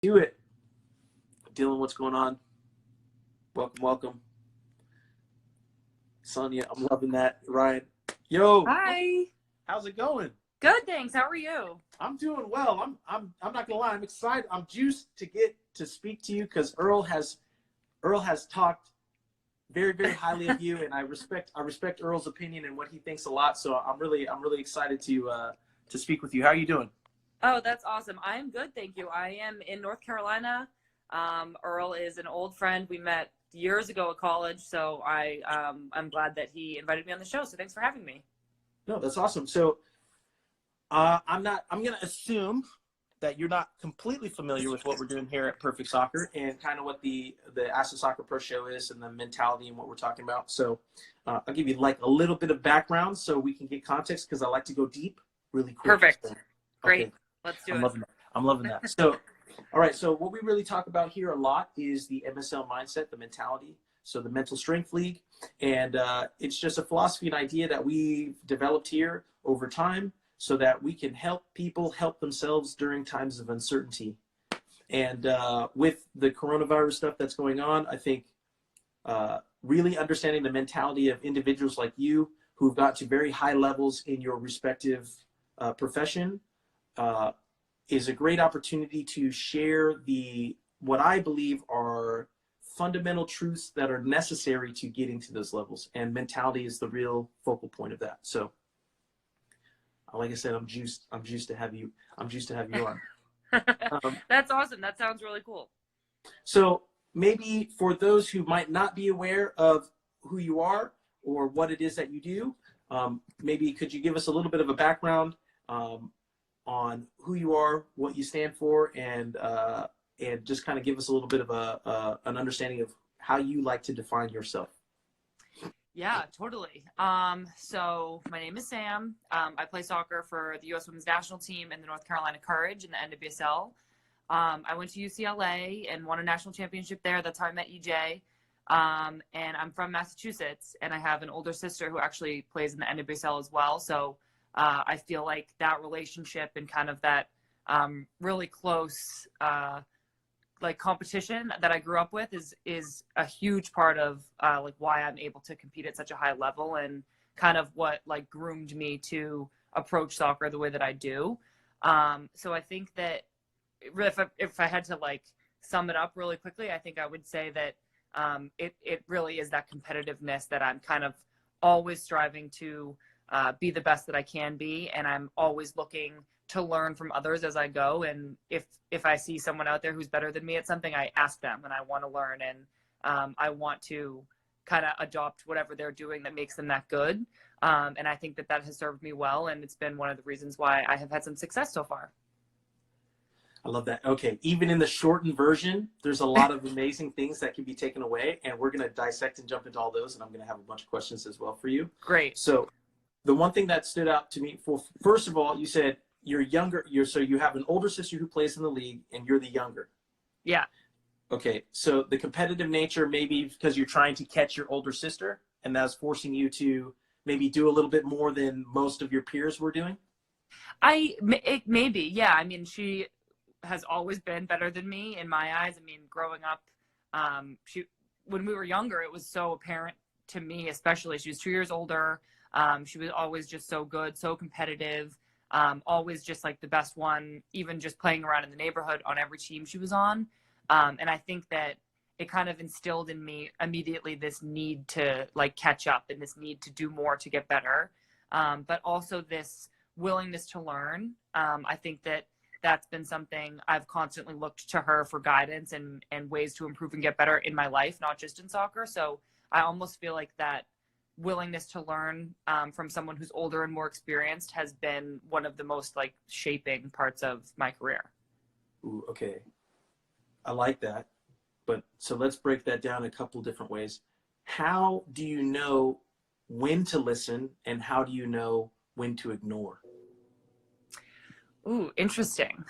Do it. Dylan, what's going on? Welcome, welcome. Sonia, I'm loving that. Ryan, yo, Hi. how's it going? Good, thanks. How are you? I'm doing well. I'm not gonna lie. I'm excited. I'm juiced to get to speak to you because Earl has talked very, very highly of you, and I respect Earl's opinion and what he thinks a lot. So I'm really excited to speak with you. How are you doing? Oh, that's awesome. I am good, thank you. I am in North Carolina. Earl is an old friend. We met years ago at college, so I'm glad that he invited me on the show. So thanks for having me. No, that's awesome. So I'm going to assume that you're not completely familiar with what we're doing here at Perfect Soccer and kind of what the Ask the Soccer Pro show is and the mentality and what we're talking about. So I'll give you like a little bit of background so we can get context because I like to go deep really quick. Perfect. So, Great. okay. Let's do I'm it. loving that. I'm loving that. So, all right. So what we really talk about here a lot is the MSL mindset, the mentality. So the Mental Strength League. And it's just a philosophy and idea that we've developed here over time so that we can help people help themselves during times of uncertainty. And with the coronavirus stuff that's going on, I think really understanding the mentality of individuals like you who've got to very high levels in your respective profession is a great opportunity to share what I believe are fundamental truths that are necessary to getting to those levels. And mentality is the real focal point of that. So like I said, I'm juiced to have you on. That's awesome. That sounds really cool. So maybe for those who might not be aware of who you are or what it is that you do, maybe could you give us a little bit of a background on who you are, what you stand for, and just kind of give us a little bit of an understanding of how you like to define yourself. Yeah, totally. So my name is Sam. I play soccer for the U.S. Women's National Team and the North Carolina Courage in the NWSL. I went to UCLA and won a national championship there. That's how I met EJ. And I'm from Massachusetts, and I have an older sister who actually plays in the NWSL as well. So I feel like that relationship and kind of that really close like competition that I grew up with is a huge part of like why I'm able to compete at such a high level and kind of what like groomed me to approach soccer the way that I do. So I think that if I had to like sum it up really quickly, I think I would say that it really is that competitiveness that I'm kind of always striving to be the best that I can be, and I'm always looking to learn from others as I go. And if I see someone out there who's better than me at something, I ask them and I want to learn, and I want to kind of adopt whatever they're doing that makes them that good. And I think that has served me well, and it's been one of the reasons why I have had some success so far. I love that. Okay, even in the shortened version, there's a lot of amazing things that can be taken away, and we're going to dissect and jump into all those, and I'm going to have a bunch of questions as well for you. Great. So the one thing that stood out to me, first of all, you said you're younger. So you have an older sister who plays in the league, and you're the younger. Yeah. Okay, so the competitive nature, maybe because you're trying to catch your older sister, and that's forcing you to maybe do a little bit more than most of your peers were doing? Maybe, yeah. I mean, she has always been better than me in my eyes. I mean, growing up, when we were younger, it was so apparent to me, especially. She was 2 years older. She was always just so good, so competitive, always just like the best one, even just playing around in the neighborhood on every team she was on. And I think that it kind of instilled in me immediately this need to like catch up and this need to do more to get better. But also this willingness to learn. I think that's been something I've constantly looked to her for guidance and ways to improve and get better in my life, not just in soccer. So I almost feel like that willingness to learn from someone who's older and more experienced has been one of the most like shaping parts of my career. Ooh, okay. I like that. But so let's break that down a couple different ways. How do you know when to listen, and how do you know when to ignore? Ooh, interesting.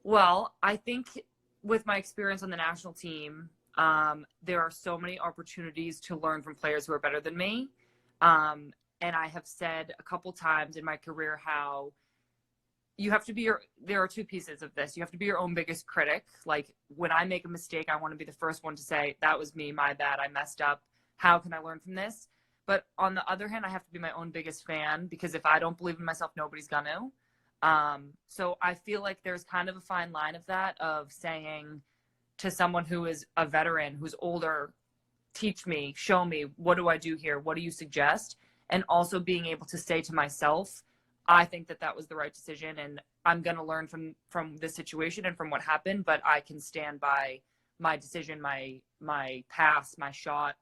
Well, I think with my experience on the national team, there are so many opportunities to learn from players who are better than me. And I have said a couple times in my career how you have to be there are two pieces of this. You have to be your own biggest critic. Like when I make a mistake, I want to be the first one to say, that was me, my bad, I messed up. How can I learn from this? But on the other hand, I have to be my own biggest fan, because if I don't believe in myself, nobody's gonna. So I feel like there's kind of a fine line of that, of saying to someone who is a veteran, who's older, teach me, show me, what do I do here? What do you suggest? And also being able to say to myself, I think that was the right decision, and I'm going to learn from this situation and from what happened, but I can stand by my decision, my pass, my shot.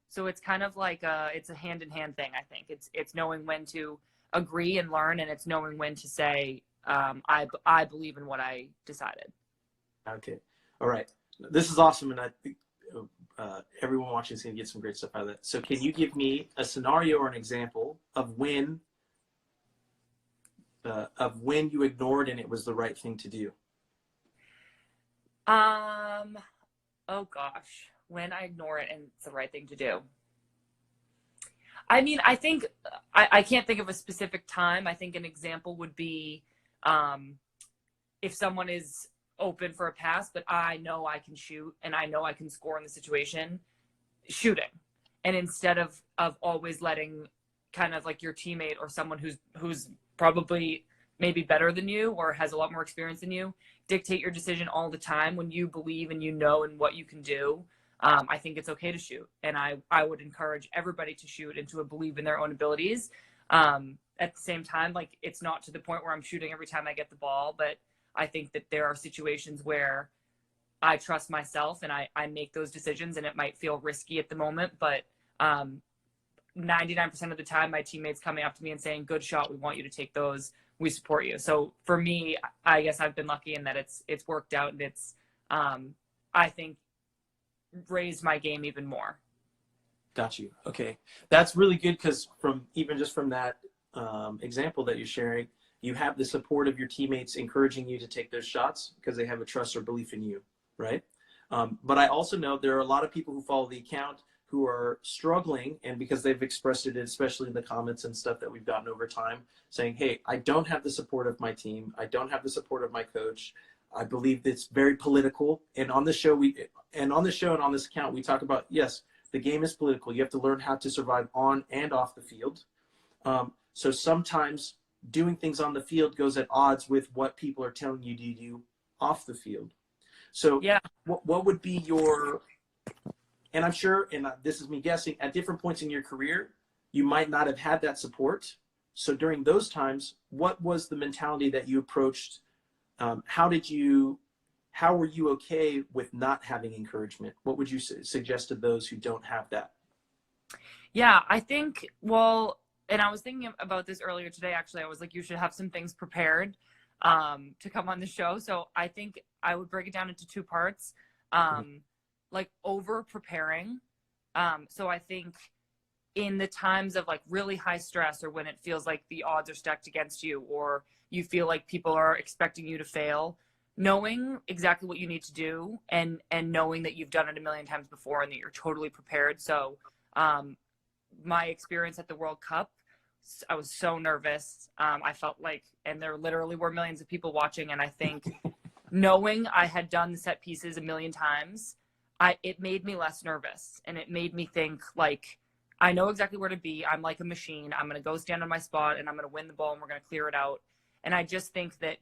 So it's kind of like it's a hand-in-hand thing, I think. It's knowing when to agree and learn, and it's knowing when to say, I believe in what I decided. Okay. All right. This is awesome, and I think everyone watching is going to get some great stuff out of that. So can you give me a scenario or an example of when you ignored and it was the right thing to do? Oh gosh, when I ignore it and it's the right thing to do. I mean, I think I can't think of a specific time. I think an example would be if someone is open for a pass, but I know I can shoot and I know I can score in the situation, shooting. And instead of always letting kind of like your teammate or someone who's probably maybe better than you or has a lot more experience than you dictate your decision all the time, when you believe and you know and what you can do, I think it's okay to shoot. And I would encourage everybody to shoot and to believe in their own abilities. At the same time, like, it's not to the point where I'm shooting every time I get the ball, but I think that there are situations where I trust myself and I make those decisions, and it might feel risky at the moment, but 99% of the time my teammates coming up to me and saying, good shot, we want you to take those, we support you. So for me, I guess I've been lucky in that it's worked out, and it's I think raised my game even more. Got you. Okay. That's really good, because from that example that you're sharing, you have the support of your teammates encouraging you to take those shots because they have a trust or belief in you, right? But I also know there are a lot of people who follow the account who are struggling, and because they've expressed it, especially in the comments and stuff that we've gotten over time, saying, hey, I don't have the support of my team. I don't have the support of my coach. I believe it's very political. And on the show and on this account, we talk about, yes, the game is political. You have to learn how to survive on and off the field. So sometimes doing things on the field goes at odds with what people are telling you to do off the field. So Yeah. What would be your, and I'm sure, and this is me guessing, at different points in your career, you might not have had that support. So during those times, what was the mentality that you approached? How were you okay with not having encouragement? What would you suggest to those who don't have that? Yeah, I think, well, and I was thinking about this earlier today, actually. I was like, you should have some things prepared to come on the show. So I think I would break it down into two parts. Like over preparing. So I think in the times of like really high stress, or when it feels like the odds are stacked against you, or you feel like people are expecting you to fail, knowing exactly what you need to do, and knowing that you've done it a million times before and that you're totally prepared. So my experience at the World Cup, I was so nervous. I felt like, and there literally were millions of people watching, and I think knowing I had done the set pieces a million times, it made me less nervous, and it made me think, like, I know exactly where to be. I'm like a machine. I'm going to go stand on my spot, and I'm going to win the ball, and we're going to clear it out. And I just think that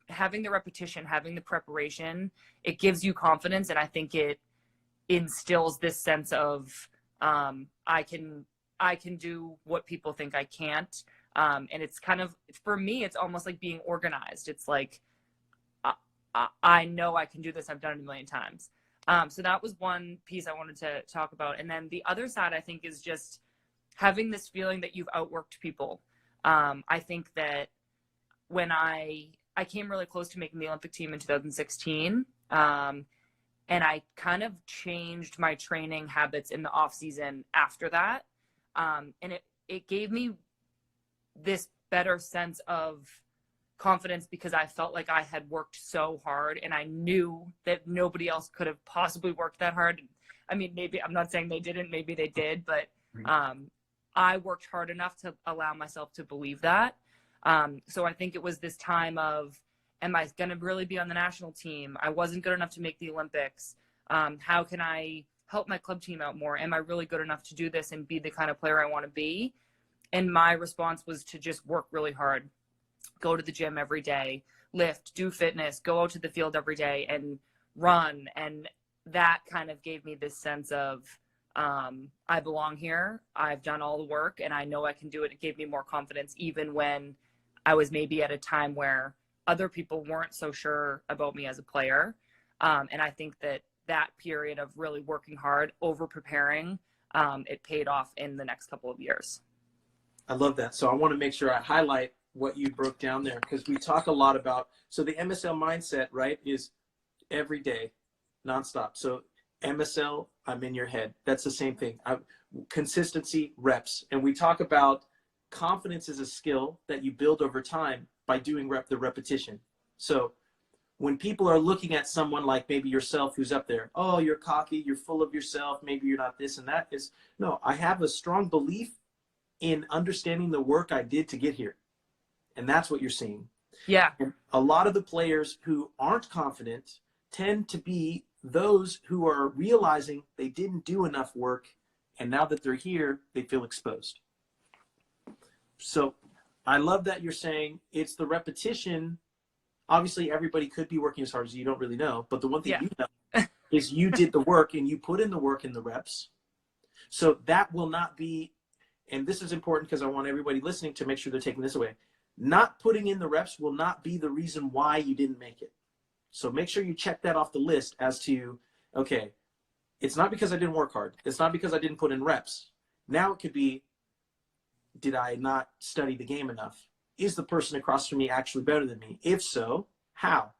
having the repetition, having the preparation, it gives you confidence, and I think it instills this sense of I can do what people think I can't. And it's kind of, for me, it's almost like being organized. It's like, I know I can do this. I've done it a million times. So that was one piece I wanted to talk about. And then the other side, I think, is just having this feeling that you've outworked people. I think that when I came really close to making the Olympic team in 2016, and I kind of changed my training habits in the off season after that. And it gave me this better sense of confidence, because I felt like I had worked so hard, and I knew that nobody else could have possibly worked that hard. I mean, maybe, I'm not saying they didn't, maybe they did, but I worked hard enough to allow myself to believe that. So I think it was this time of, am I going to really be on the national team? I wasn't good enough to make the Olympics. How can I help my club team out more? Am I really good enough to do this and be the kind of player I want to be? And my response was to just work really hard, go to the gym every day, lift, do fitness, go out to the field every day and run. And that kind of gave me this sense of, I belong here. I've done all the work and I know I can do it. It gave me more confidence, even when I was maybe at a time where other people weren't so sure about me as a player. And I think that period of really working hard, over preparing, it paid off in the next couple of years. I love that. So I want to make sure I highlight what you broke down there, because we talk a lot about, so the MSL mindset, right, is every day, nonstop. So MSL, I'm in your head. That's the same thing. Consistency, reps. And we talk about confidence is a skill that you build over time by doing the repetition. So when people are looking at someone like maybe yourself who's up there, oh, you're cocky, you're full of yourself, maybe you're not this and that, is no, I have a strong belief in understanding the work I did to get here. And that's what you're seeing. Yeah. And a lot of the players who aren't confident tend to be those who are realizing they didn't do enough work, and now that they're here, they feel exposed. So I love that you're saying it's the repetition. Obviously, everybody could be working as hard as you, don't really know, but the one thing you know is you did the work and you put in the work in the reps. So that will not be, and this is important because I want everybody listening to make sure they're taking this away. Not putting in the reps will not be the reason why you didn't make it. So make sure you check that off the list as to, okay, it's not because I didn't work hard. It's not because I didn't put in reps. Now it could be, did I not study the game enough? Is the person across from me actually better than me? If so, how?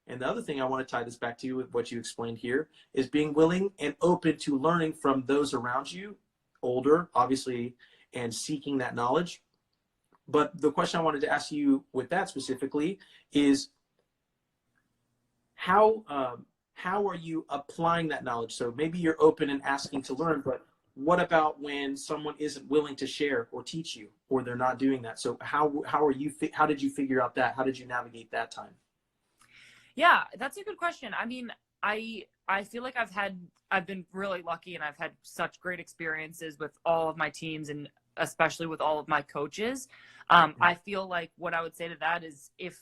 And the other thing I want to tie this back to with what you explained here is being willing and open to learning from those around you, older, obviously, and seeking that knowledge. But the question I wanted to ask you with that specifically is, how are you applying that knowledge? So maybe you're open and asking to learn, but what about when someone isn't willing to share or teach you, or they're not doing that? So how did you figure out that? How did you navigate that time? Yeah, that's a good question. I mean, I feel like I've been really lucky, and I've had such great experiences with all of my teams, and especially with all of my coaches. I feel like what I would say to that is, if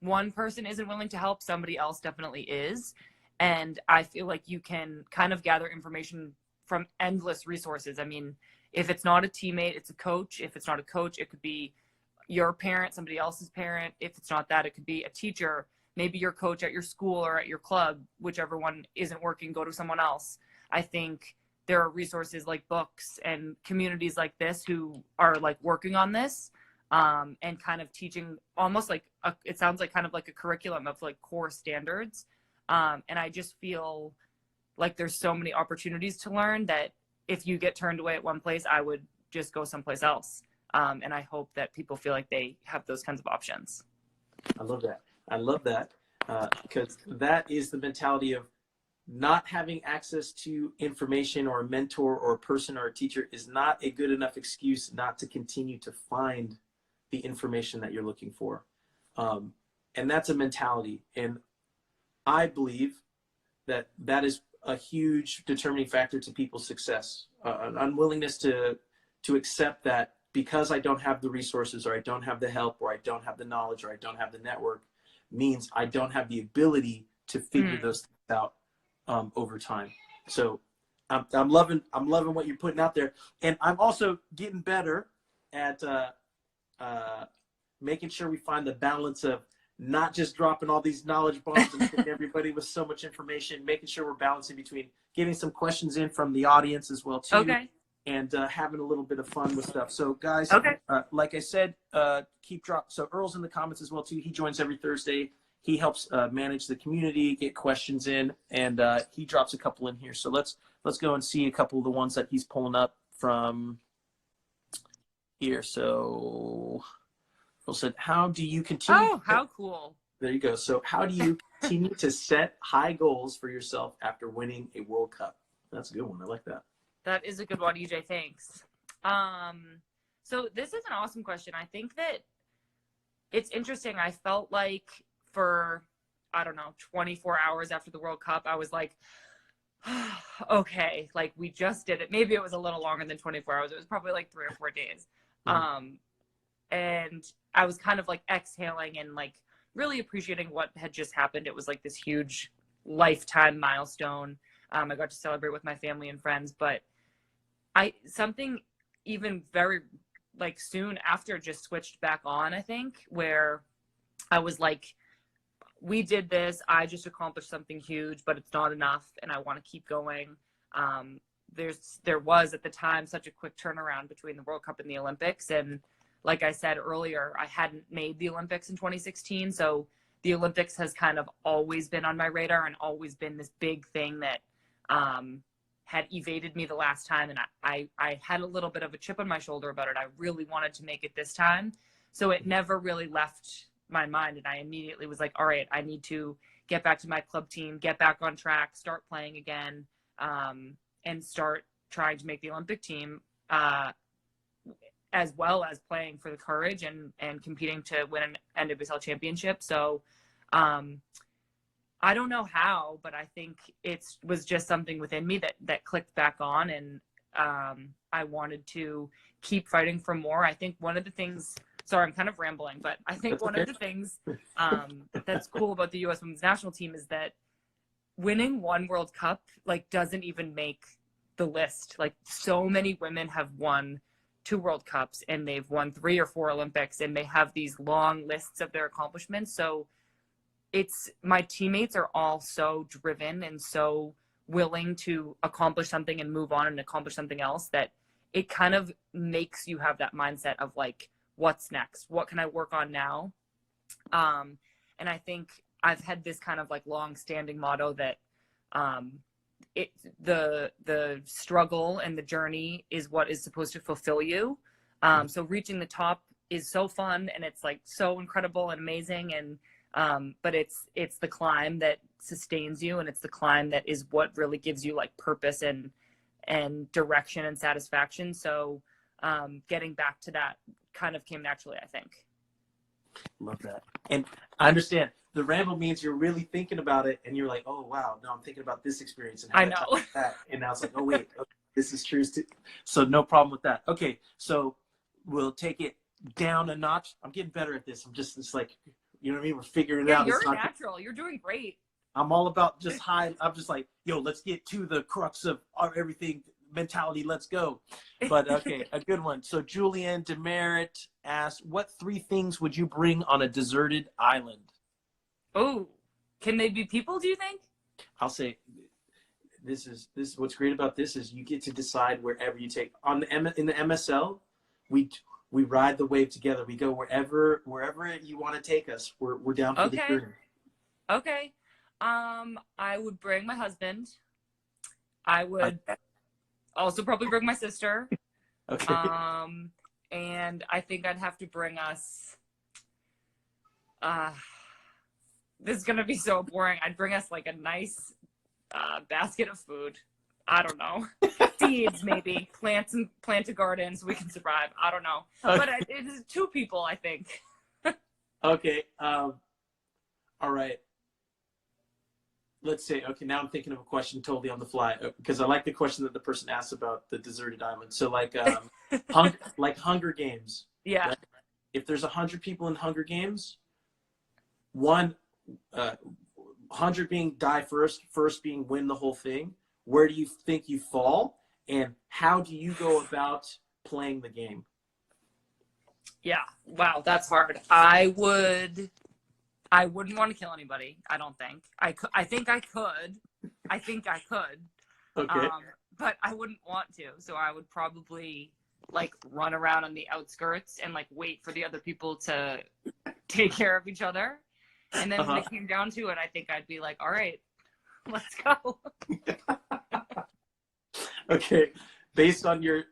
one person isn't willing to help, somebody else definitely is. And I feel like you can kind of gather information from endless resources. I mean, if it's not a teammate, it's a coach. If it's not a coach, it could be your parent, somebody else's parent. If it's not that, it could be a teacher, maybe your coach at your school or at your club. Whichever one isn't working, go to someone else. I think there are resources like books and communities like this who are like working on this, and kind of teaching almost like it sounds like kind of like a curriculum of like core standards. And I just feel like there's so many opportunities to learn that if you get turned away at one place, I would just go someplace else. And I hope that people feel like they have those kinds of options. I love that. I love that, because that is the mentality of not having access to information or a mentor or a person or a teacher is not a good enough excuse not to continue to find the information that you're looking for. And that's a mentality. And I believe that that is a huge determining factor to people's success. An unwillingness to accept that because I don't have the resources, or I don't have the help, or I don't have the knowledge, or I don't have the network, means I don't have the ability to figure those things out over time. So I'm loving what you're putting out there. And I'm also getting better at making sure we find the balance of not just dropping all these knowledge bombs and hitting everybody with so much information, making sure we're balancing between getting some questions in from the audience as well too. Okay. And having a little bit of fun with stuff. So guys, like I said, keep drop. So Earl's in the comments as well too. He joins every Thursday. He helps manage the community, get questions in, and he drops a couple in here. So let's go and see a couple of the ones that he's pulling up from here. So Earl said, how do you continue? Oh, how cool. There you go. So how do you continue to set high goals for yourself after winning a World Cup? That's a good one. I like that. That is a good one, EJ. Thanks. So this is an awesome question. I think that it's interesting. I felt like for, I don't know, 24 hours after the World Cup, I was like, okay, like we just did it. Maybe it was a little longer than 24 hours. It was probably like 3 or 4 days. Mm-hmm. And I was kind of like exhaling and like really appreciating what had just happened. It was like this huge lifetime milestone. I got to celebrate with my family and friends, but something even very like soon after just switched back on, I think, where I was like, we did this. I just accomplished something huge, but it's not enough, and I want to keep going. There was at the time such a quick turnaround between the World Cup and the Olympics, and like I said earlier, I hadn't made the Olympics in 2016, so the Olympics has kind of always been on my radar and always been this big thing that had evaded me the last time, and I had a little bit of a chip on my shoulder about it. I really wanted to make it this time, so it never really left my mind, and I immediately was like, all right, I need to get back to my club team, get back on track, start playing again, and start trying to make the Olympic team, as well as playing for the Courage and competing to win an NWSL championship. So I don't know how, but I think it was just something within me that clicked back on, and I wanted to keep fighting for more. I think one of the things, sorry, I'm kind of rambling, but I think That's one okay. of the things that's cool about the U.S. Women's National Team is that winning one World Cup like doesn't even make the list. Like so many women have won 2 World Cups and they've won 3 or 4 Olympics, and they have these long lists of their accomplishments. So my teammates are all so driven and so willing to accomplish something and move on and accomplish something else that it kind of makes you have that mindset of like, what's next? What can I work on now? And I think I've had this kind of like long-standing motto that the struggle and the journey is what is supposed to fulfill you. So reaching the top is so fun and it's like so incredible and amazing, and but it's the climb that sustains you, and it's the climb that is what really gives you like purpose and direction and satisfaction. So getting back to that kind of came naturally, I think. Love that. And I understand the ramble means you're really thinking about it, and you're like, oh wow, no, I'm thinking about this experience and how I that ties know. to that. And now it's like, oh wait, okay, this is true too. So no problem with that. Okay, so we'll take it down a notch. I'm getting better at this. It's like, you know what I mean? We're figuring it Yeah, out. you're natural. You're doing great. I'm all about just high. I'm just like, yo, let's get to the crux of everything mentality. Let's go. But okay, a good one. So Julianne Demerit asked, what 3 things would you bring on a deserted island? Oh, can they be people, do you think? I'll say this is what's great about this is you get to decide wherever you take in the MSL. We ride the wave together. We go wherever you want to take us. We're down for the journey. Okay. I would bring my husband. I would also probably bring my sister. Okay. And I think I'd have to bring us this is gonna be so boring. I'd bring us like a nice basket of food. I don't know. Seeds, maybe. Plant a garden so we can survive. I don't know. Okay. But it is 2 people, I think. Okay. All right. Let's say, okay, now I'm thinking of a question totally on the fly because I like the question that the person asked about the deserted island. So like like Hunger Games. Yeah. Right? If there's 100 people in Hunger Games, 100 being die first being win the whole thing, where do you think you fall? And how do you go about playing the game? Yeah. Wow, that's hard. I wouldn't want to kill anybody. I don't think. I think I could. Okay. But I wouldn't want to. So I would probably like run around on the outskirts and like wait for the other people to take care of each other. And then when it came down to it, I think I'd be like, all right, let's go. Okay. Based on your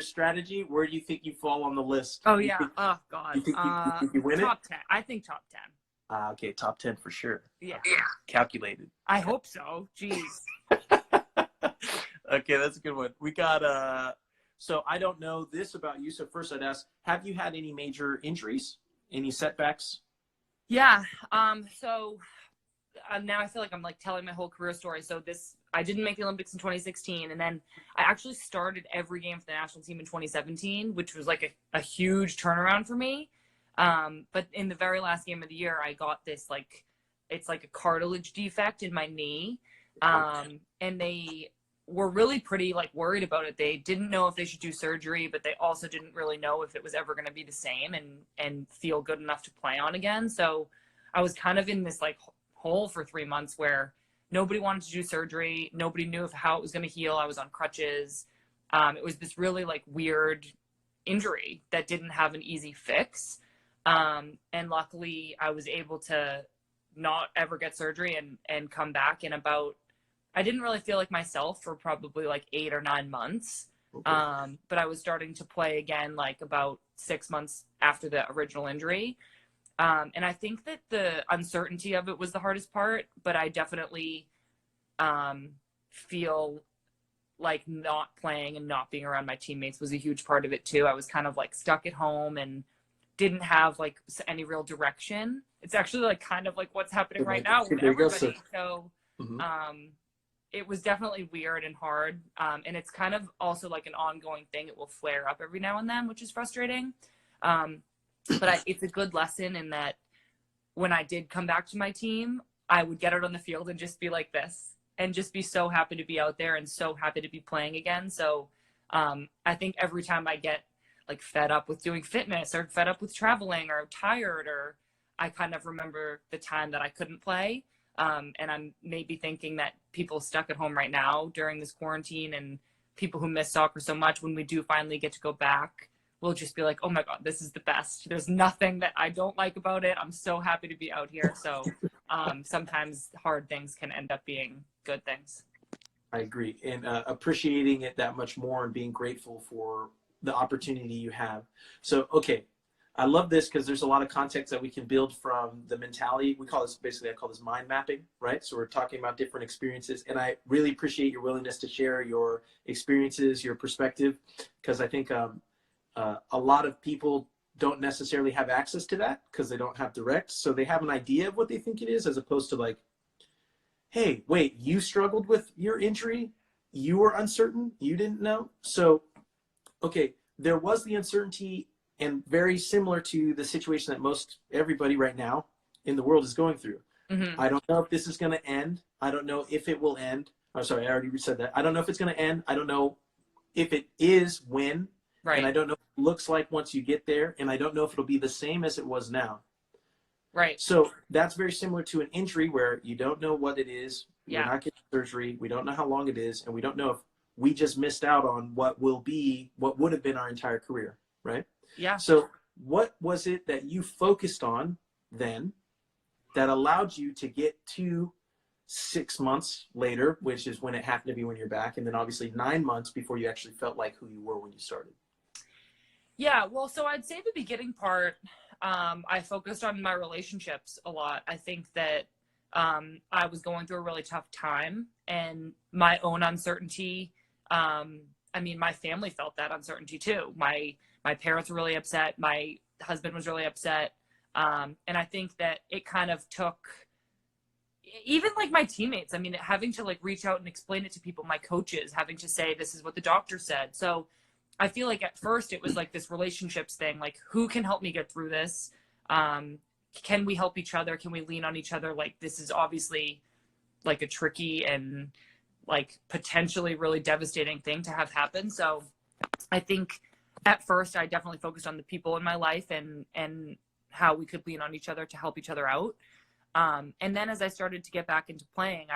strategy, where do you think you fall on the list? Oh yeah. Oh God. You think you win top 10. I think top 10. Okay, top 10 for sure. Yeah. Okay. Calculated. I hope so. Jeez. Okay, that's a good one. We got so I don't know this about you. So first I'd ask, have you had any major injuries? Any setbacks? Yeah. So now I feel like I'm like telling my whole career story. So I didn't make the Olympics in 2016, and then I actually started every game for the national team in 2017, which was like a huge turnaround for me. But in the very last game of the year, I got this like, it's like a cartilage defect in my knee. And they were really pretty like worried about it. They didn't know if they should do surgery, but they also didn't really know if it was ever going to be the same and feel good enough to play on again. So I was kind of in this like hole for 3 months where nobody wanted to do surgery. Nobody knew how it was going to heal. I was on crutches. It was this really like weird injury that didn't have an easy fix. And luckily I was able to not ever get surgery and come back in about, I didn't really feel like myself for probably like 8 or 9 months. Okay. But I was starting to play again, like about 6 months after the original injury. And I think that the uncertainty of it was the hardest part, but I definitely feel like not playing and not being around my teammates was a huge part of it too. I was kind of like stuck at home and didn't have like any real direction. It's actually like kind of like what's happening right now with everybody. So it was definitely weird and hard. And it's kind of also like an ongoing thing. It will flare up every now and then, which is frustrating. But it's a good lesson in that when I did come back to my team, I would get out on the field and just be like this and just be so happy to be out there and so happy to be playing again. So I think every time I get like fed up with doing fitness or fed up with traveling or tired, or I kind of remember the time that I couldn't play. And I'm maybe thinking that people stuck at home right now during this quarantine and people who miss soccer so much, when we do finally get to go back, we'll just be like, oh my God, this is the best. There's nothing that I don't like about it. I'm so happy to be out here. So sometimes hard things can end up being good things. I agree. And appreciating it that much more and being grateful for the opportunity you have. So, okay. I love this because there's a lot of context that we can build from the mentality. We call this, basically, I call this mind mapping, right? So we're talking about different experiences. And I really appreciate your willingness to share your experiences, your perspective, because I think a lot of people don't necessarily have access to that because they don't have direct. So they have an idea of what they think it is, as opposed to like, hey, wait, you struggled with your injury? You were uncertain? You didn't know? So, okay, there was the uncertainty, and very similar to the situation that most everybody right now in the world is going through. Mm-hmm. I don't know if this is going to end. I don't know if it will end. I'm sorry, I already said that. I don't know if it's going to end. I don't know if it is when. Right. And I don't know what it looks like once you get there. And I don't know if it'll be the same as it was now. Right. So that's very similar to an injury where you don't know what it is. Yeah. We're not getting surgery. We don't know how long it is. And we don't know if we just missed out on what would have been our entire career. Right. Yeah. So what was it that you focused on then that allowed you to get to 6 months later, which is when it happened to be when you're back, and then obviously 9 months before you actually felt like who you were when you started? Yeah, well, so I'd say the beginning part, I focused on my relationships a lot. I think that I was going through a really tough time, and my own uncertainty, I mean, my family felt that uncertainty too. My parents were really upset. My husband was really upset. And I think that it kind of took even like my teammates, I mean, having to like reach out and explain it to people, my coaches, having to say, this is what the doctor said. So I feel like at first it was like this relationships thing, like who can help me get through this? Can we help each other? Can we lean on each other? Like, this is obviously like a tricky and like potentially really devastating thing to have happen. So I think at first I definitely focused on the people in my life and how we could lean on each other to help each other out. And then as I started to get back into playing,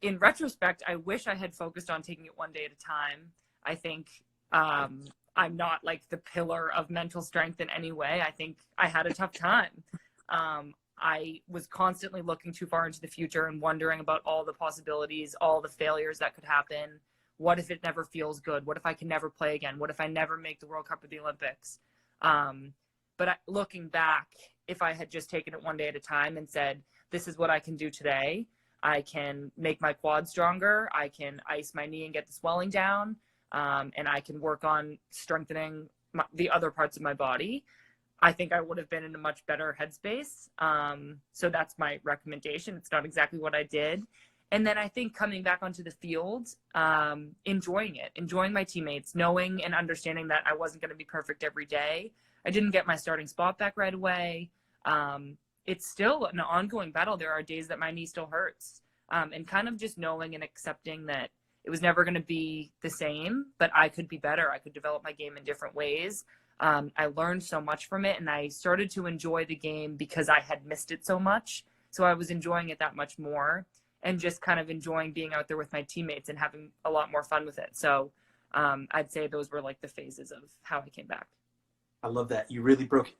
in retrospect, I wish I had focused on taking it one day at a time. I think I'm not like the pillar of mental strength in any way. I think I had a tough time. I was constantly looking too far into the future and wondering about all the possibilities, all the failures that could happen. What if it never feels good? What if I can never play again? What if I never make the World Cup or the Olympics? But looking back, if I had just taken it one day at a time and said, this is what I can do today. I can make my quad stronger. I can ice my knee and get the swelling down. And I can work on strengthening the other parts of my body. I think I would have been in a much better headspace. So that's my recommendation. It's not exactly what I did. And then I think coming back onto the field, enjoying it, enjoying my teammates, knowing and understanding that I wasn't going to be perfect every day. I didn't get my starting spot back right away. It's still an ongoing battle. There are days that my knee still hurts. And kind of just knowing and accepting that it was never going to be the same, but I could be better. I could develop my game in different ways. I learned so much from it, and I started to enjoy the game because I had missed it so much. So I was enjoying it that much more, and just kind of enjoying being out there with my teammates and having a lot more fun with it. So I'd say those were like the phases of how I came back. I love that. You really broke it.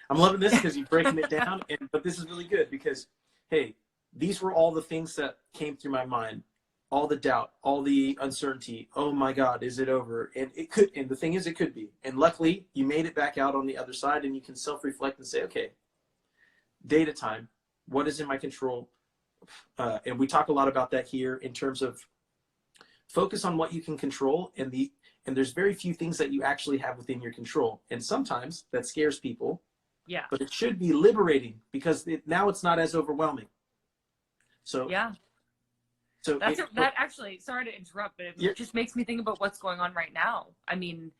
I'm loving this because you're breaking it down. But this is really good because, hey, these were all the things that came through my mind. All the doubt, all the uncertainty. Oh my God, is it over? And it could, and the thing is, it could be. And luckily, you made it back out on the other side, and you can self-reflect and say, okay, day at a time, what is in my control? And we talk a lot about that here in terms of focus on what you can control, and there's very few things that you actually have within your control. And sometimes that scares people. Yeah. But it should be liberating because now it's not as overwhelming. So yeah. So that actually, sorry to interrupt, but it just makes me think about what's going on right now. I mean,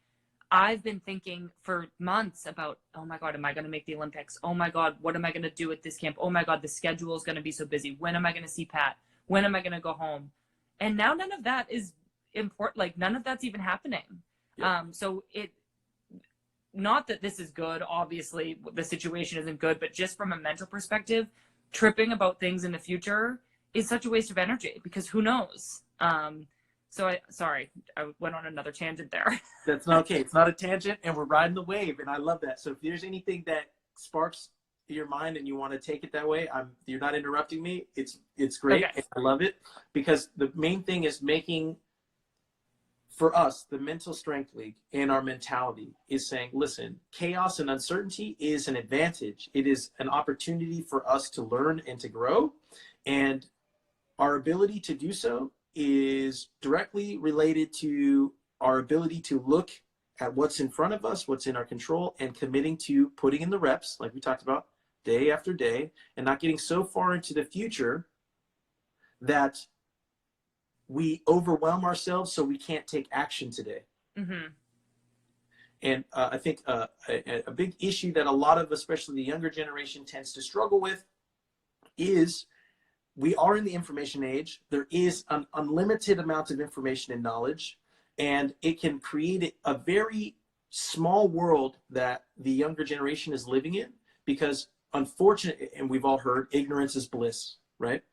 I've been thinking for months about, oh my God, am I going to make the Olympics? Oh my God, what am I going to do at this camp? Oh my God, the schedule is going to be so busy. When am I going to see Pat? When am I going to go home? And now none of that is important. Like none of that's even happening. So not that this is good. Obviously the situation isn't good, but just from a mental perspective, tripping about things in the future is such a waste of energy because who knows? So I went on another tangent there. That's not okay. It's not a tangent, and we're riding the wave, and I love that. So if there's anything that sparks your mind and you want to take it that way, you're not interrupting me. It's great. Okay. I love it because the main thing is making, for us, the Mental Strength League and our mentality is saying, listen, chaos and uncertainty is an advantage. It is an opportunity for us to learn and to grow, and our ability to do so is directly related to our ability to look at what's in front of us, what's in our control, and committing to putting in the reps, like we talked about, day after day, and not getting so far into the future that we overwhelm ourselves so we can't take action today. Mm-hmm. And I think a big issue that a lot of, especially the younger generation, tends to struggle with is we are in the information age. There is an unlimited amount of information and knowledge, and it can create a very small world that the younger generation is living in because, unfortunately, and we've all heard, ignorance is bliss, right?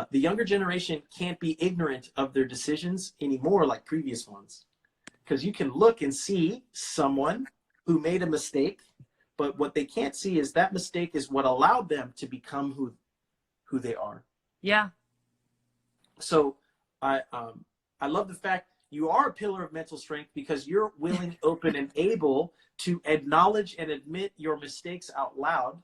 The younger generation can't be ignorant of their decisions anymore like previous ones, because you can look and see someone who made a mistake, but what they can't see is that mistake is what allowed them to become who they are. Yeah. So I love the fact you are a pillar of mental strength because you're willing, open, and able to acknowledge and admit your mistakes out loud,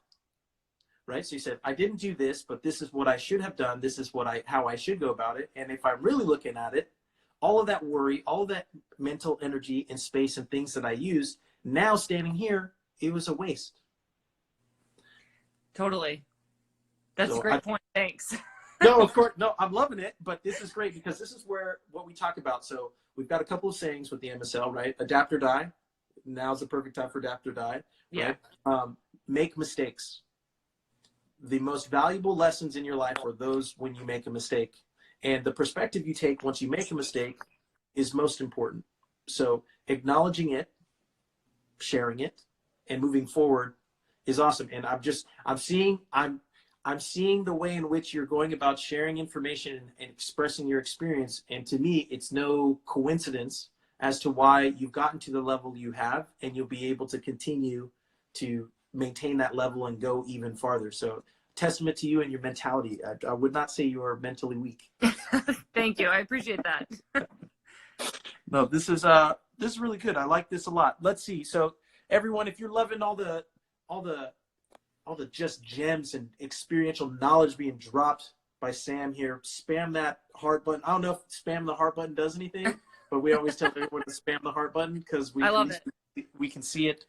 right? So you said, I didn't do this, but this is what I should have done. This is how I should go about it. And if I'm really looking at it, all of that worry, all of that mental energy and space and things that I used, now standing here, it was a waste. Totally. That's a great point. Thanks. No, of course. No, I'm loving it. But this is great because this is what we talk about. So we've got a couple of sayings with the MSL, right? Adapt or die. Now's the perfect time for adapt or die. Yeah. Right? Make mistakes. The most valuable lessons in your life are those when you make a mistake. And the perspective you take once you make a mistake is most important. So acknowledging it, sharing it, and moving forward is awesome. And I'm seeing the way in which you're going about sharing information and expressing your experience. And to me, it's no coincidence as to why you've gotten to the level you have, and you'll be able to continue to maintain that level and go even farther. So testament to you and your mentality. I would not say you are mentally weak. Thank you. I appreciate that. No, this is really good. I like this a lot. Let's see. So everyone, if you're loving all the just gems and experiential knowledge being dropped by Sam here, spam that heart button. I don't know if spam the heart button does anything, but we always tell everyone to spam the heart button because we can see it.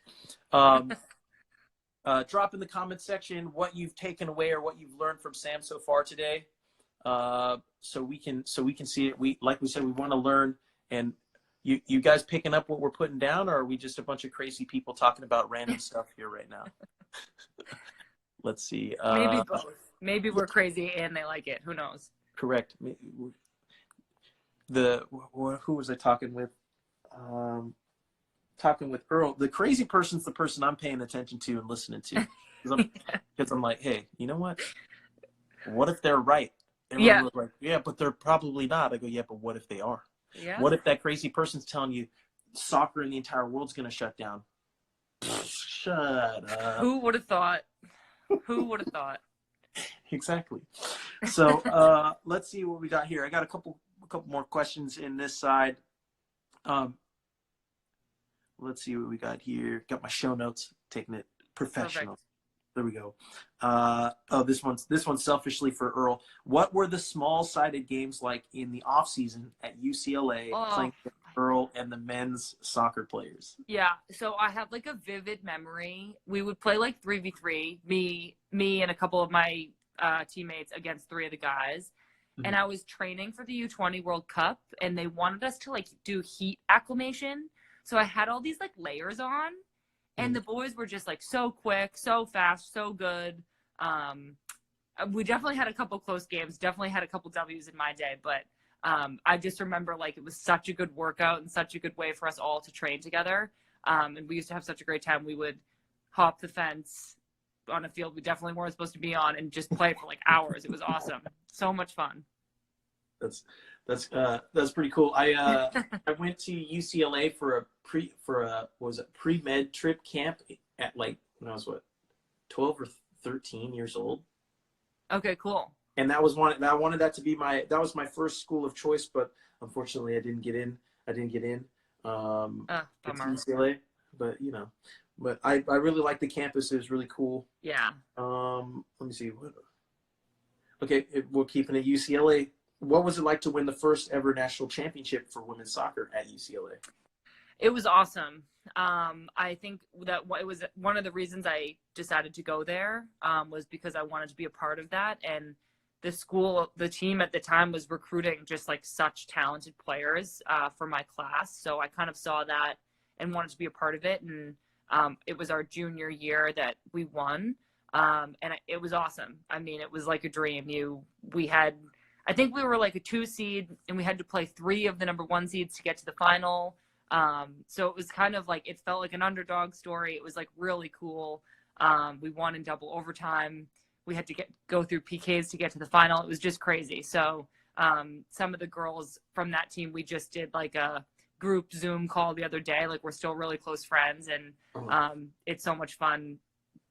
Drop in the comment section what you've taken away or what you've learned from Sam so far today, so we can see it. Like we said, we want to learn. And you guys picking up what we're putting down, or are we just a bunch of crazy people talking about random stuff here right now? Let's see. Maybe both. Maybe we're crazy and they like it. Who knows? Correct. Who was I talking with? Talking with Earl. The crazy person's the person I'm paying attention to and listening to, because I'm like, hey, you know what if they're right? Everyone was like, yeah, but they're probably not. I go, yeah, but what if they are? Yeah. What if that crazy person's telling you soccer in the entire world's going to shut down? Shut up. Who would have thought? Who would have thought? Exactly. So let's see what we got here. I got a couple more questions in this side. Let's see what we got here. Got my show notes, taking it professional. Perfect. There we go. This one's selfishly for Earl. What were the small-sided games like in the off season at UCLA playing with Earl and the men's soccer players? Yeah, so I have like a vivid memory. We would play like 3v3, me and a couple of my teammates against three of the guys. Mm-hmm. And I was training for the U20 World Cup, and they wanted us to like do heat acclimation. So I had all these like layers on. And the boys were just like so quick, so fast, so good. We definitely had a couple close games, definitely had a couple W's in my day. But I just remember like it was such a good workout and such a good way for us all to train together. And we used to have such a great time. We would hop the fence on a field we definitely weren't supposed to be on and just play for like hours. It was awesome. So much fun. That's pretty cool. I went to UCLA for a pre-med trip camp at like when I was 12 or 13 years old. Okay, cool. And that was I wanted that to be that was my first school of choice, but unfortunately I didn't get in. Bummer. UCLA, but but I really liked the campus. It was really cool. Yeah. Let me see. Okay, we're keeping it UCLA. What was it like to win the first ever national championship for women's soccer at UCLA? It was awesome. I think that it was one of the reasons I decided to go there was because I wanted to be a part of that. And the team at the time was recruiting just like such talented players for my class. So I kind of saw that and wanted to be a part of it. And it was our junior year that we won. And it was awesome. I mean, it was like a dream. I think we were like a 2 seed and we had to play 3 of the number 1 seeds to get to the final. So it was kind of like, it felt like an underdog story. It was like really cool. We won in double overtime. We had to go through PKs to get to the final. It was just crazy. So some of the girls from that team, we just did like a group Zoom call the other day. Like we're still really close friends, and it's so much fun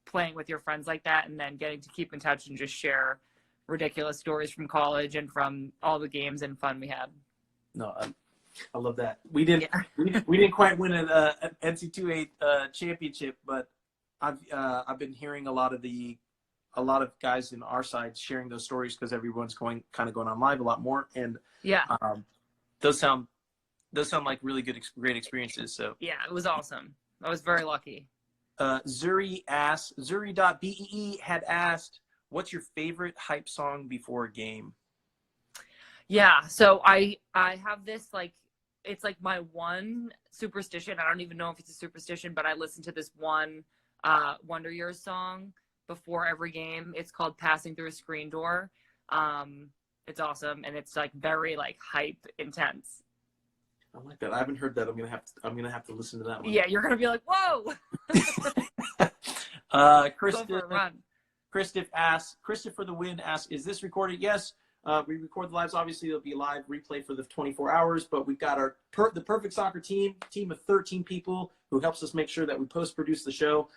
playing with your friends like that and then getting to keep in touch and just share ridiculous stories from college and from all the games and fun we had. No, I love that. We didn't quite win an NC2A championship, but I've been hearing a lot of guys in our side sharing those stories because everyone's going on live a lot more, and those sound like really great experiences. So yeah, it was awesome. I was very lucky. Zuri Zuri.bee had asked, what's your favorite hype song before a game? Yeah, so I have this like, it's like my one superstition. I don't even know if it's a superstition, but I listen to this one Wonder Years song before every game. It's called Passing Through a Screen Door. It's awesome, and it's like very like hype intense. I like that. I haven't heard that. I'm gonna have to listen to that one. Yeah, you're gonna be like, whoa. Christopher the Win asks, is this recorded? Yes. We record the lives. Obviously, it'll be live replay for the 24 hours, but we've got the Perfect Soccer team of 13 people who helps us make sure that we post-produce the show.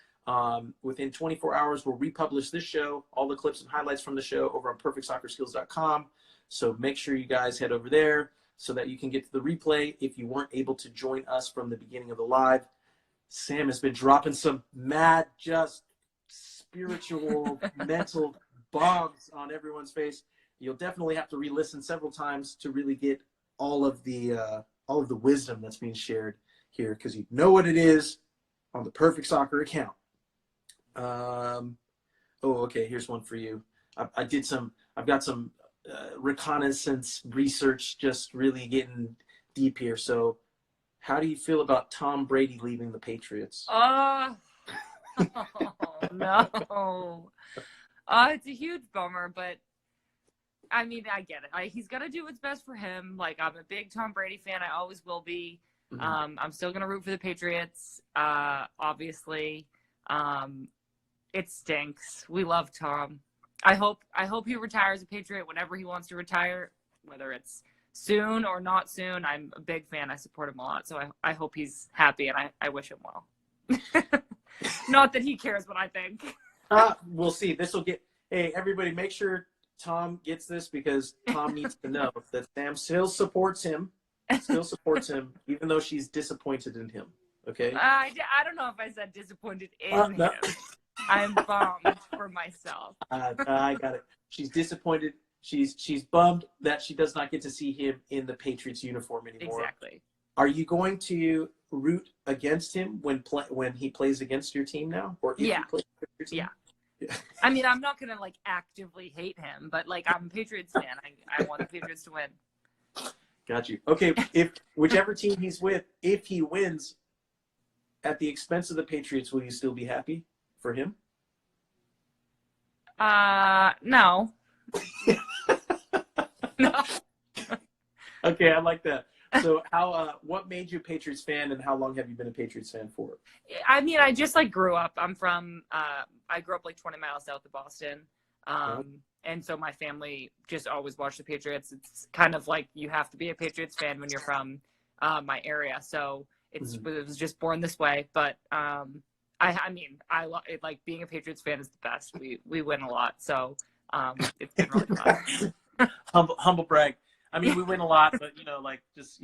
Within 24 hours, we'll republish this show, all the clips and highlights from the show over on perfectsoccerskills.com. So make sure you guys head over there so that you can get to the replay if you weren't able to join us from the beginning of the live. Sam has been dropping some mad, just spiritual, mental bombs on everyone's face. You'll definitely have to re-listen several times to really get all of the wisdom that's being shared here, because you know what it is on the Perfect Soccer account. Um, oh, okay. Here's one for you. I've got some reconnaissance research, just really getting deep here. So, how do you feel about Tom Brady leaving the Patriots? Oh, no. It's a huge bummer, but I mean, I get it. He's got to do what's best for him. Like, I'm a big Tom Brady fan. I always will be. I'm still going to root for the Patriots, obviously. It stinks. We love Tom. I hope he retires a Patriot whenever he wants to retire, whether it's soon or not soon. I'm a big fan. I support him a lot. So I hope he's happy, and I wish him well. Not that he cares what I think. We'll see. This will get. Hey, everybody, make sure Tom gets this, because Tom needs to know that Sam still supports him, even though she's disappointed in him. Okay. I don't know if I said disappointed in him. No. I'm bummed for myself. I got it. She's disappointed. She's bummed that she does not get to see him in the Patriots uniform anymore. Exactly. Are you going to root against him when he plays against your team now, or if he plays against your team? Yeah. I mean, I'm not gonna like actively hate him, but like I'm a Patriots fan. I want the Patriots to win. Got you. Okay, if whichever team he's with, if he wins at the expense of the Patriots, will you still be happy for him? No. No. Okay, I like that. So what made you a Patriots fan, and how long have you been a Patriots fan for? I mean, I just like grew up. I'm from, I grew up like 20 miles south of Boston. And so my family just always watched the Patriots. It's kind of like you have to be a Patriots fan when you're from my area. So it was just born this way. But I mean, like being a Patriots fan is the best. We win a lot. So it's been really fun. Humble brag. I mean, we win a lot, but like just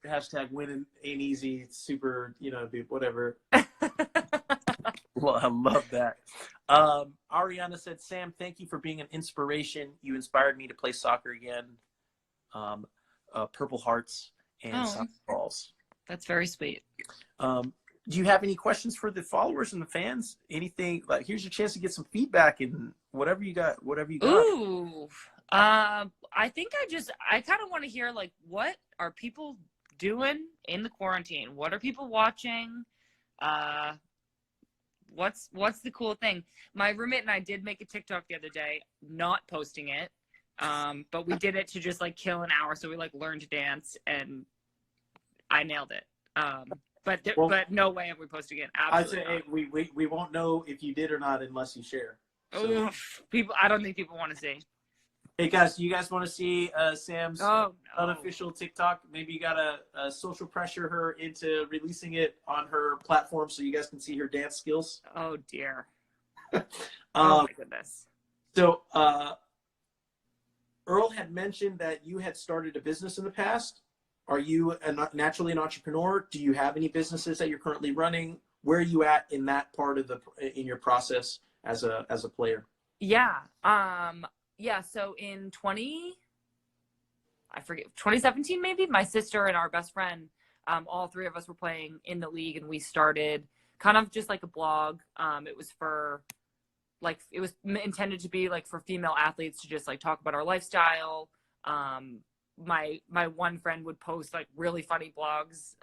hashtag winning ain't easy. It's super, dude, whatever. Well, I love that. Ariana said, Sam, thank you for being an inspiration. You inspired me to play soccer again. Purple Hearts and soccer balls. That's very sweet. Do you have any questions for the followers and the fans? Anything? Like, here's your chance to get some feedback and whatever you got. Ooh. I think I kind of want to hear, like, what are people doing in the quarantine? What are people watching? What's the cool thing? My roommate and I did make a TikTok the other day, not posting it. But we did it to just like kill an hour. So we like learned to dance, and I nailed it. But no way have we posted it. Absolutely. I'd say we won't know if you did or not unless you share. So. Oof, I don't think people want to see. Hey guys, do you guys want to see Sam's unofficial TikTok? Maybe you gotta social pressure her into releasing it on her platform so you guys can see her dance skills. Oh dear. Oh my goodness. So Earl had mentioned that you had started a business in the past. Are you naturally an entrepreneur? Do you have any businesses that you're currently running? Where are you at in that part of in your process as a player? Yeah. Yeah, so in 2017 maybe, my sister and our best friend, all three of us were playing in the league, and we started kind of just like a blog. It was it was intended to be like for female athletes to just like talk about our lifestyle. My one friend would post like really funny blogs.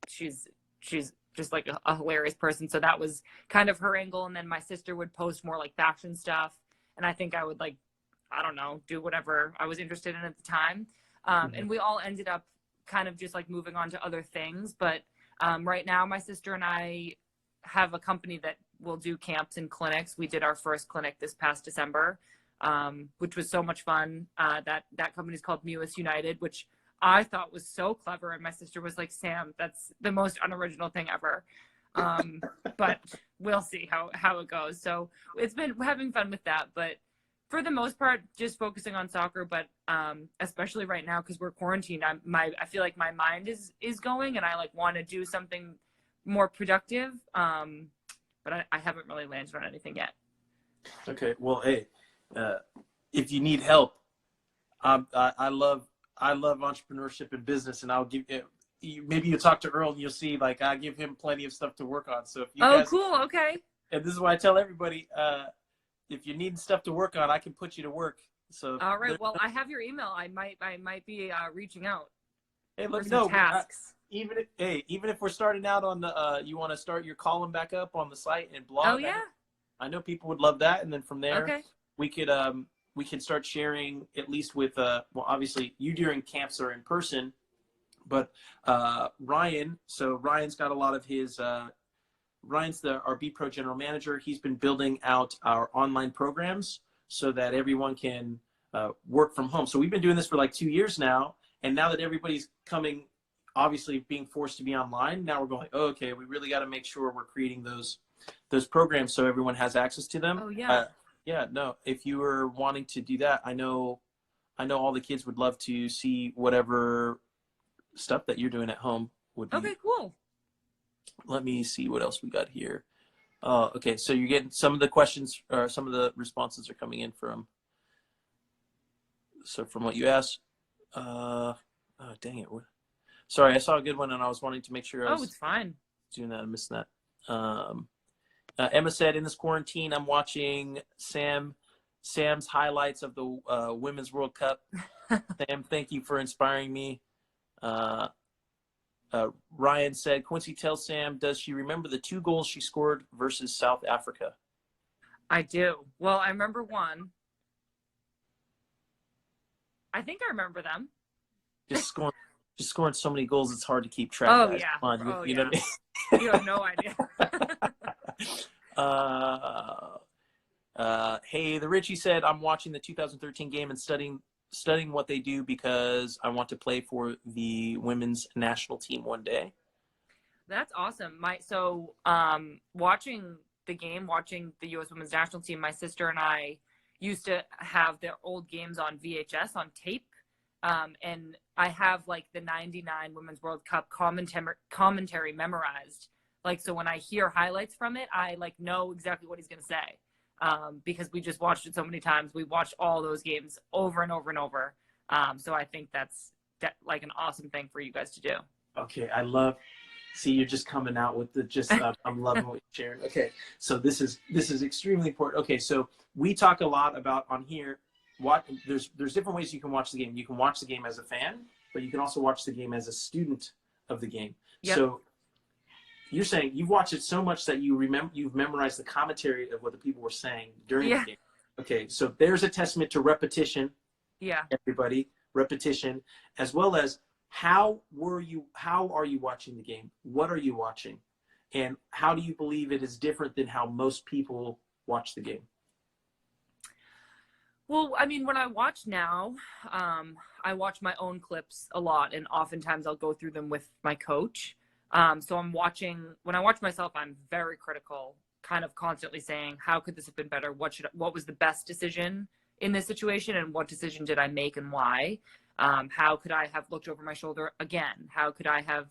She's just like a hilarious person. So that was kind of her angle. And then my sister would post more like fashion stuff. And I think I would like, I don't know, do whatever I was interested in at the time. And we all ended up kind of just like moving on to other things. But right now, my sister and I have a company that will do camps and clinics. We did our first clinic this past December, which was so much fun. That company is called Mewis United, which I thought was so clever. And my sister was like, Sam, that's the most unoriginal thing ever. But we'll see how it goes. So it's been having fun with that. But for the most part, just focusing on soccer, but especially right now because we're quarantined, I feel like my mind is going, and I like want to do something more productive. But I haven't really landed on anything yet. Okay, well, hey, if you need help, I love entrepreneurship and business, and I'll give maybe you talk to Earl and you'll see like I give him plenty of stuff to work on. So if you guys, cool, okay. and this is why I tell everybody, if you need stuff to work on, I can put you to work. So All right. Well, I have your email. I might be reaching out hey, for let me some know. tasks. Even if we're starting out on the, you want to start your column back up on the site and blog. Oh yeah. I know people would love that, and then from there, Okay. we could start sharing at least with well, obviously you during camps are in person, but Ryan. So Ryan's got a lot of his. Ryan's our B Pro general manager. He's been building out our online programs so that everyone can work from home. So we've been doing this for like 2 years now, and now that everybody's coming, obviously being forced to be online, now we're going, oh, okay, we really got to make sure we're creating those programs so everyone has access to them. Oh yeah. Yeah, no, if you were wanting to do that, I know all the kids would love to see whatever stuff that you're doing at home would be. Okay. Cool. Let me see what else we got here. Okay, so you're getting some of the questions, or some of the responses are coming in from. So from what you asked, oh dang it! Sorry, I saw a good one, and I was wanting to make sure I was it's fine. doing that. I missed that. Emma said, in this quarantine, I'm watching Sam's highlights of the Women's World Cup. Sam, thank you for inspiring me. Ryan said, Quincy, tell Sam, does she remember the 2 goals she scored versus South Africa? I do. Well, I remember one. I think I remember them. Just scoring so many goals, it's hard to keep track. Oh guys. yeah. Come on, you know what I mean? You have no idea. Hey, the Richie said, I'm watching the 2013 game and studying what they do because I want to play for the women's national team one day. That's awesome. Watching the game, watching the U.S. women's national team, my sister and I used to have their old games on VHS on tape. And I have like the 99 Women's World Cup commentary memorized. Like, so when I hear highlights from it, I like know exactly what he's going to say. Because we just watched it so many times. We watched all those games over and over and over. So I think that's like an awesome thing for you guys to do. Okay. See, you're just coming out with I'm loving what you're sharing. Okay. So this is extremely important. Okay. So we talk a lot about on here, there's different ways you can watch the game. You can watch the game as a fan, but you can also watch the game as a student of the game. Yep. So you're saying you've watched it so much that you've memorized the commentary of what the people were saying during the game. Okay, so there's a testament to repetition. Yeah. Everybody, repetition, as well as how are you watching the game? What are you watching? And how do you believe it is different than how most people watch the game? Well, I mean, when I watch now, I watch my own clips a lot, and oftentimes I'll go through them with my coach. So when I watch myself, I'm very critical, kind of constantly saying, how could this have been better? What was the best decision in this situation? And what decision did I make and why? How could I have looked over my shoulder again? How could I have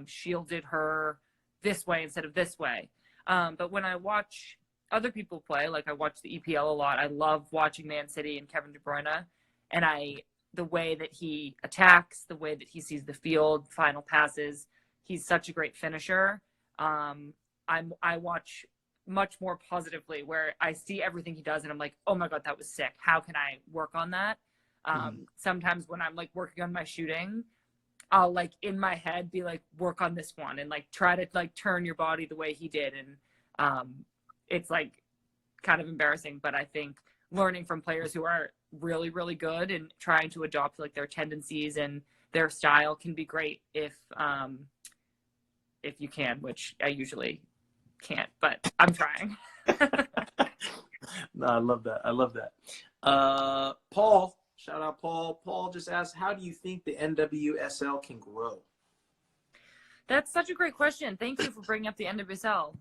shielded her this way instead of this way? But when I watch other people play, like I watch the EPL a lot, I love watching Man City and Kevin De Bruyne, and the way that he attacks, the way that he sees the field, final passes. He's such a great finisher. I watch much more positively, where I see everything he does and I'm like, oh my God, that was sick. How can I work on that? Sometimes when I'm like working on my shooting, I'll like in my head be like, work on this one, and like try to like turn your body the way he did. And it's like kind of embarrassing, but I think learning from players who are really, really good and trying to adopt like their tendencies and their style can be great if you can, which I usually can't, but I'm trying. No, I love that. Paul, shout out Paul. Paul just asked, how do you think the NWSL can grow? That's such a great question. Thank you for bringing up the NWSL.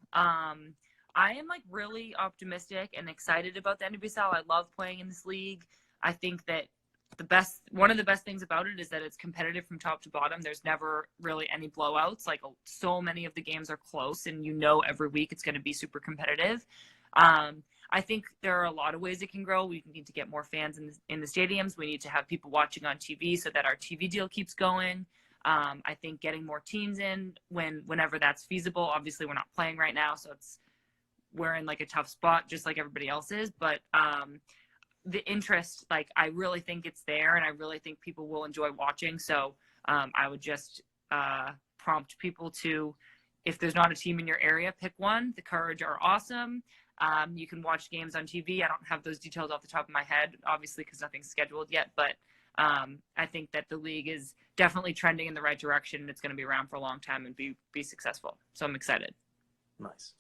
I am like really optimistic and excited about the NWSL. I love playing in this league. I think that one of the best things about it is that it's competitive from top to bottom. There's never really any blowouts. Like so many of the games are close, and every week it's going to be super competitive. I think there are a lot of ways it can grow. We need to get more fans in the stadiums. We need to have people watching on TV so that our TV deal keeps going. I think getting more teams in whenever that's feasible. Obviously, we're not playing right now, so we're in like a tough spot, just like everybody else is. But the interest, like, I really think it's there, and I really think people will enjoy watching. So I would just prompt people to, if there's not a team in your area, pick one. The Courage are awesome. You can watch games on TV. I don't have those details off the top of my head, obviously, because nothing's scheduled yet. But I think that the league is definitely trending in the right direction, and it's going to be around for a long time and be successful. So I'm excited. Nice.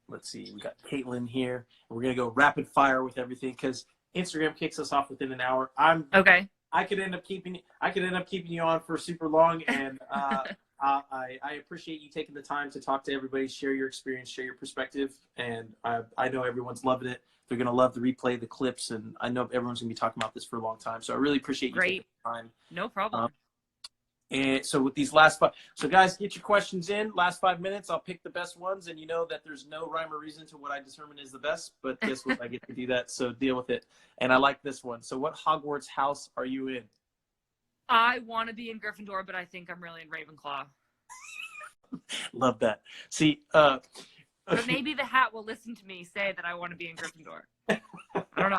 Let's see. We got Caitlin here. We're going to go rapid fire with everything because Instagram kicks us off within an hour. Okay. I could end up keeping you on for super long, and I appreciate you taking the time to talk to everybody, share your experience, share your perspective, and I know everyone's loving it. They're going to love the replay, the clips, and I know everyone's going to be talking about this for a long time. So I really appreciate you taking the time. No problem. And so with these last five, so guys, get your questions in. Last 5 minutes, I'll pick the best ones, and you know that there's no rhyme or reason to what I determine is the best, but guess what? I get to do that, so deal with it. And I like this one. So what Hogwarts house are you in? I want to be in Gryffindor, but I think I'm really in Ravenclaw. Love that. See, but maybe the hat will listen to me say that I want to be in Gryffindor. I don't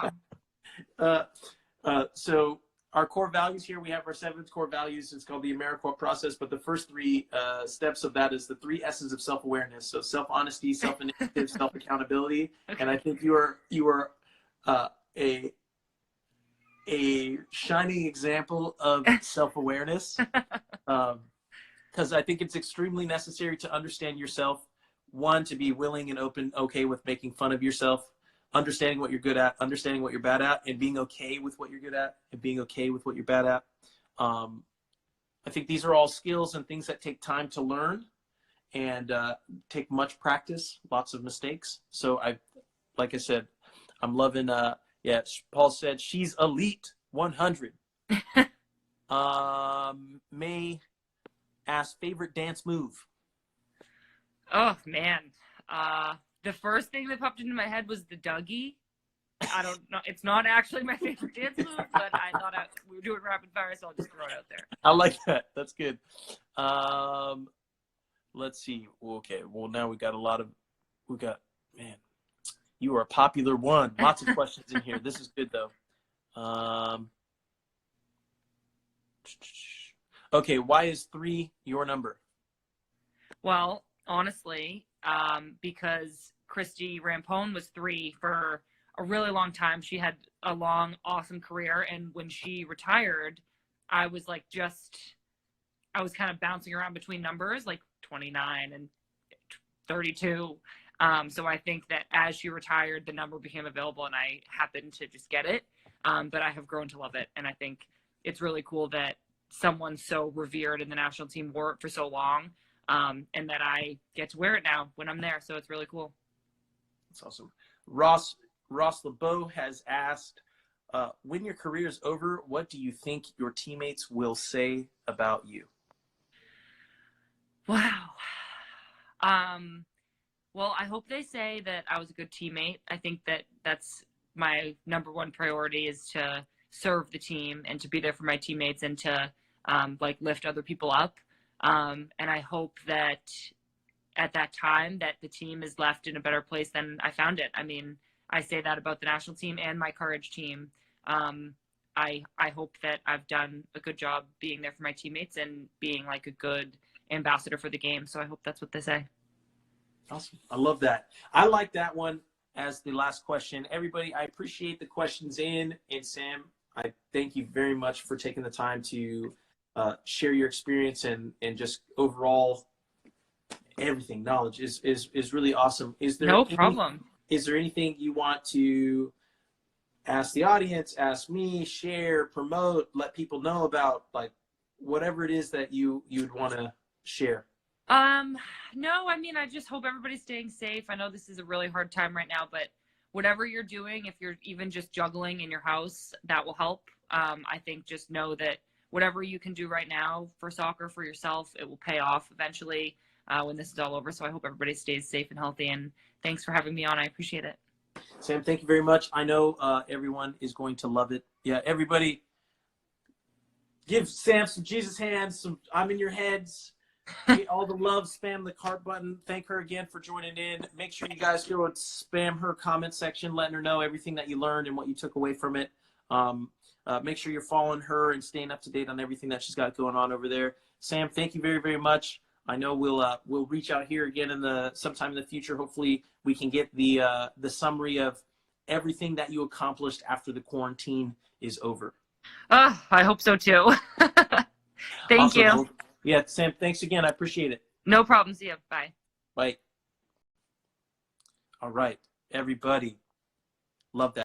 know. So our core values here, we have our 7 core values. It's called the AmeriCorps process, but the first 3 steps of that is the 3 S's of self-awareness. So self-honesty, self-initiative, self-accountability. Okay. And I think you are a shining example of self-awareness, because I think it's extremely necessary to understand yourself. 1, to be willing and okay with making fun of yourself, understanding what you're good at, understanding what you're bad at, and being okay with what you're good at and being okay with what you're bad at. I think these are all skills and things that take time to learn and take much practice, lots of mistakes. So like I said, I'm loving, Paul said she's elite 100. May asked favorite dance move. Oh man. The first thing that popped into my head was the Dougie. I don't know. It's not actually my favorite dance move, but I thought we were doing rapid fire, so I'll just throw it out there. I like that. That's good. Let's see. Okay. Well, now man, you are a popular one. Lots of questions in here. This is good though. Okay. Why is 3 your number? Well, honestly, because Christy Rampone was 3 for a really long time. She had a long, awesome career. And when she retired, I was kind of bouncing around between numbers, like 29 and 32. So I think that as she retired, the number became available and I happened to just get it. But I have grown to love it. And I think it's really cool that someone so revered in the national team wore it for so long. And that I get to wear it now when I'm there. So it's really cool. That's awesome. Ross LeBeau has asked, when your career is over, what do you think your teammates will say about you? Wow. Well, I hope they say that I was a good teammate. I think that that's my number 1 priority, is to serve the team and to be there for my teammates and to lift other people up. And I hope that at that time that the team is left in a better place than I found it. I mean, I say that about the national team and my Courage team. I hope that I've done a good job being there for my teammates and being like a good ambassador for the game. So I hope that's what they say. Awesome. I love that. I like that one as the last question. Everybody, I appreciate the questions in. And Sam, I thank you very much for taking the time to share your experience and just overall everything. Knowledge is really awesome. No problem. Is there anything you want to ask the audience, ask me, share, promote, let people know about, like whatever it is that you'd want to share? No, I mean, I just hope everybody's staying safe. I know this is a really hard time right now, but whatever you're doing, if you're even just juggling in your house, that will help. I think just know that whatever you can do right now for soccer, for yourself, it will pay off eventually when this is all over. So I hope everybody stays safe and healthy. And thanks for having me on. I appreciate it. Sam, thank you very much. I know everyone is going to love it. Yeah, everybody give Sam some Jesus hands, some I'm in your heads. all the love, spam the cart button. Thank her again for joining in. Make sure you guys go and spam her comment section, letting her know everything that you learned and what you took away from it. Make sure you're following her and staying up to date on everything that she's got going on over there. Sam, thank you very, very much. I know we'll reach out here again sometime in the future. Hopefully we can get the summary of everything that you accomplished after the quarantine is over. I hope so too. Thank Awesome. you. Yeah, Sam, thanks again. I appreciate it. No problem. See you. Bye. Bye. All right, everybody. Love that.